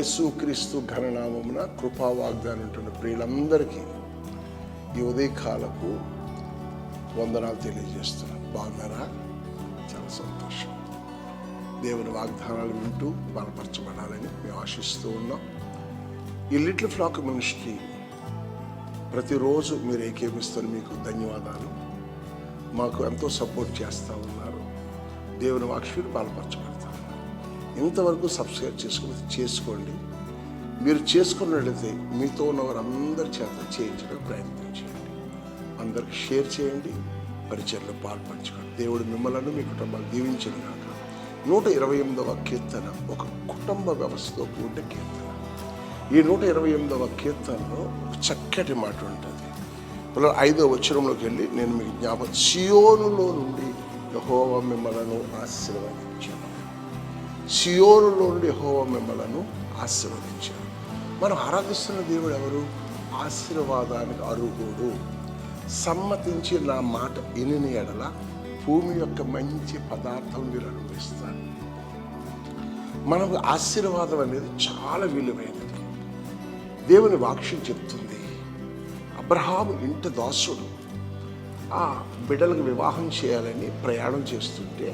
యేసుక్రీస్తు ఘననామమున కృపా వాగ్దానం ఉంటున్న ప్రియులందరికీ ఈ ఉదయకాలపు వందనాలు తెలియజేస్తున్నాను. బాగున్నారా? చాలా సంతోషం. దేవుని వాగ్దానాలు వింటూ బలపరచబడాలని మేము ఆశిస్తూ ఉన్నాం. ఈ లిటిల్ ఫ్లాక్ మినిస్ట్రీ ప్రతిరోజు మీరు ఏకీపిస్తున్న మీకు ధన్యవాదాలు. మాకు ఎంతో సపోర్ట్ చేస్తూ ఉన్నారు. దేవుని వాక్యం బలపరచబడతారు. ఇంతవరకు సబ్స్క్రైబ్ చేసుకోండి. మీరు చేసుకున్నట్లయితే మీతో ఉన్నవారు అందరి చేత చేయించడానికి ప్రయత్నం చేయండి. అందరికి షేర్ చేయండి, పరిచయంలో పాల్పంచుకోండి. దేవుడు మిమ్మల్ని మీ కుటుంబాలు దీవించిన కాక. 128వ కీర్తన ఒక కుటుంబ వ్యవస్థతో కూడిన కీర్తన. ఈ 128వ కీర్తనలో చక్కటి మాట ఉంటుంది. 5వ వచనంలోకి వెళ్ళి నేను మీకు జ్ఞాపకం, సియోనులో నుండి యెహోవా మిమ్మలను ఆశీర్వదించాను. సియోనులో నుండి యెహోవా మిమ్మలను ఆశీర్వదించాను. మనం ఆరాధిస్తున్న దేవుడు ఎవరు? ఆశీర్వాదానికి అర్హుడు. సమ్మతించి నా మాట వినిన ఎడల భూమి యొక్క మంచి పదార్థం మీరు అనుభవిస్తారు. మనకు ఆశీర్వాదం అనేది చాలా విలువైనది. దేవుని వాక్యం చెప్తుంది, అబ్రహాము ఇంటి దాసుడు ఆ బిడ్డలకు వివాహం చేయాలని ప్రయాణం చేస్తుంటే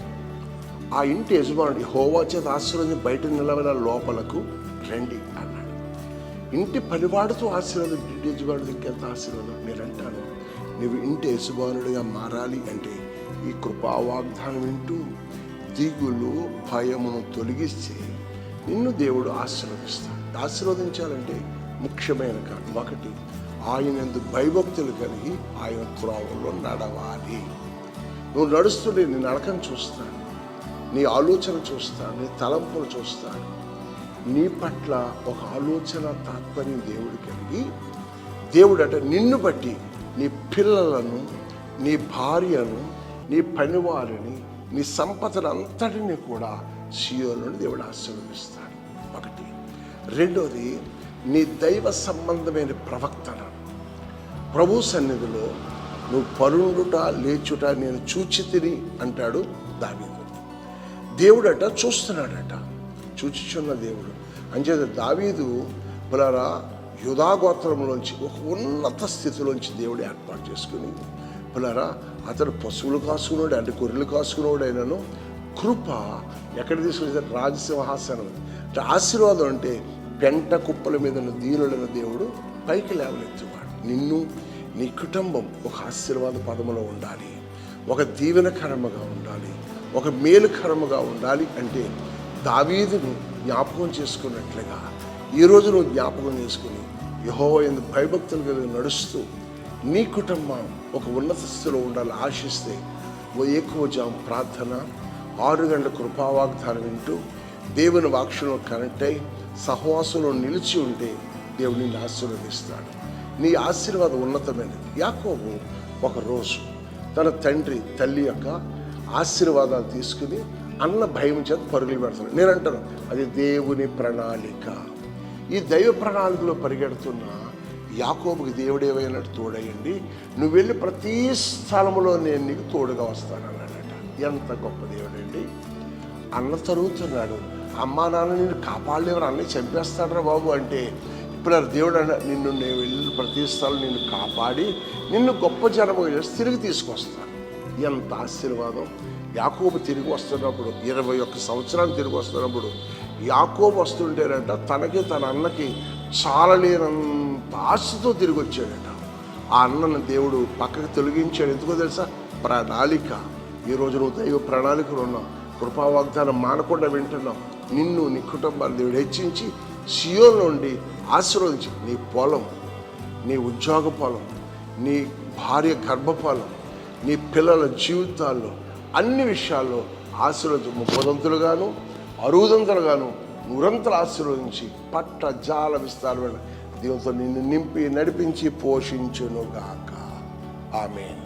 ఆ ఇంటి యజమానుడు యెహోవా చేత ఆశీర్వాదం బయట నిలబడిన లోపలకు రండి అన్నాడు. ఇంటి పనివాడితో ఆశీర్వాదం, ఇంటి యజమానుడికి ఇంకెంత ఆశీర్వాదం. నేనంటాను, నువ్వు ఇంటి యజమానుడిగా మారాలి అంటే ఈ కృపా వాగ్దానం వింటూ దిగులు భయమును తొలగిస్తే నిన్ను దేవుడు ఆశీర్వదిస్తాడు. ఆశీర్వదించాలంటే ముఖ్యమైన కారణం ఒకటి, ఆయన యందు భయభక్తులు కలిగి ఆయన త్రోవల్లో నడవాలి. నువ్వు నడుస్తుంటే నీ నడకను చూస్తాడు, నీ ఆలోచన చూస్తాడు, నీ తలంపులు చూస్తాడు. నీ పట్ల ఒక ఆలోచన తాత్పర్యం దేవుడు కలిగి, దేవుడట నిన్ను బట్టి నీ పిల్లలను, నీ భార్యను, నీ పనివారిని, నీ సంపదను అంతటిని కూడా సియోనుని దేవుడు ఆశీర్వదిస్తాడు. ఒకటి. రెండోది, నీ దైవ సంబంధమైన ప్రవక్తన ప్రభు సన్నిధిలో నువ్వు పరుండుట లేచుట నేను చూచితిని అంటాడు దావీదు. దేవుడట చూస్తున్నాడట, చూచిచున్న దేవుడు. అంచేత దావీదు పులారా యూదా గోత్రంలోంచి ఒక ఉన్నత స్థితిలోంచి దేవుడు ఏర్పాటు చేసుకుని పులారా అతడు పశువులు కాసుకున్నాడు, అంటే గొర్రెలు కాసుకున్నాడు. అయినను కృప ఎక్కడ తీసుకొచ్చాడు? రాజసింహాసనం. ఆశీర్వాదం అంటే పెంట కుప్పల మీద దీనులైన దేవుడు పైకి లేవనెత్తువాడు. నిన్ను, నీ కుటుంబం ఒక ఆశీర్వాద పదములో ఉండాలి, ఒక దీవెనకరముగా ఉండాలి, ఒక మేలుకరముగా ఉండాలి. అంటే దావీదును జ్ఞాపకం చేసుకున్నట్లుగా ఈరోజు నువ్వు జ్ఞాపకం చేసుకుని యెహోవా యందు భయభక్తులు కలిగి నడుస్తూ నీ కుటుంబం ఒక ఉన్నత స్థితిలో ఉండాలి ఆశిస్తే ఎక్కువ జాము ప్రార్థన, 6 గంటల కృపావాగ్దానం వింటూ దేవుని వాక్యంలో కనెక్ట్ అయి సహవాసంలో నిలిచి ఉంటే దేవుడు నిన్ను ఆశీర్వదిస్తాడు. నీ ఆశీర్వాదం ఉన్నతమైనది. యాకోబు ఒకరోజు తన తండ్రి తల్లి యొక్క ఆశీర్వాదాలు తీసుకుని అన్న భయం చేత పరుగులు పెడుతున్నాడు. నేనంటాను, అది దేవుని ప్రణాళిక. ఈ దైవ ప్రణాళికలో పరిగెడుతున్న యాకోబుకి దేవుడు ఏమైనా తోడయండి, నువ్వు వెళ్ళి ప్రతి స్థలంలో నేను నీకు తోడుగా వస్తానన్నాడట. ఎంత గొప్ప దేవుడండి. అన్న తరుగుతున్నాడు, అమ్మా నాన్న నిన్ను కాపాడలేవరు, అన్నీ చంపేస్తాడరా బాబు అంటే, ఇప్పుడు దేవుడు అన్న నిన్ను నేను వెళ్ళి ప్రతి స్థలం నిన్ను కాపాడి నిన్ను గొప్ప జనము చేసి తిరిగి తీసుకొస్తాను. ఎంత ఆశీర్వాదం. యాకోబు తిరిగి వస్తున్నప్పుడు 21 సంవత్సరాలు తిరిగి వస్తున్నప్పుడు యాకోబు వస్తుంటేనంట తనకి తన అన్నకి చాలలేనంత ఆశతో తిరిగి వచ్చాడట. ఆ అన్నను దేవుడు పక్కకు తొలగించాడు. ఎందుకో తెలుసా? ప్రణాళిక. ఈరోజు నువ్వు దైవ ప్రణాళికలు ఉన్నావు, కృపా వాగ్దానం మానకుండా వింటున్నావు. నిన్ను, నీ కుటుంబాన్ని దేవుడు హెచ్చించి సియోను నుండి ఆశీర్వదించి నీ పొలం, నీ ఉద్యోగ పొలం, నీ భార్య గర్భఫలం, నీ పిల్లల జీవితాల్లో అన్ని విషయాల్లో ఆశీర్వదించి 30 60 నిరంతరం ఆశీర్వదించి పట్ట జాల విస్తారమైన దేవునితో నిన్ను నింపి నడిపించి పోషించునుగాక. ఆమేన్.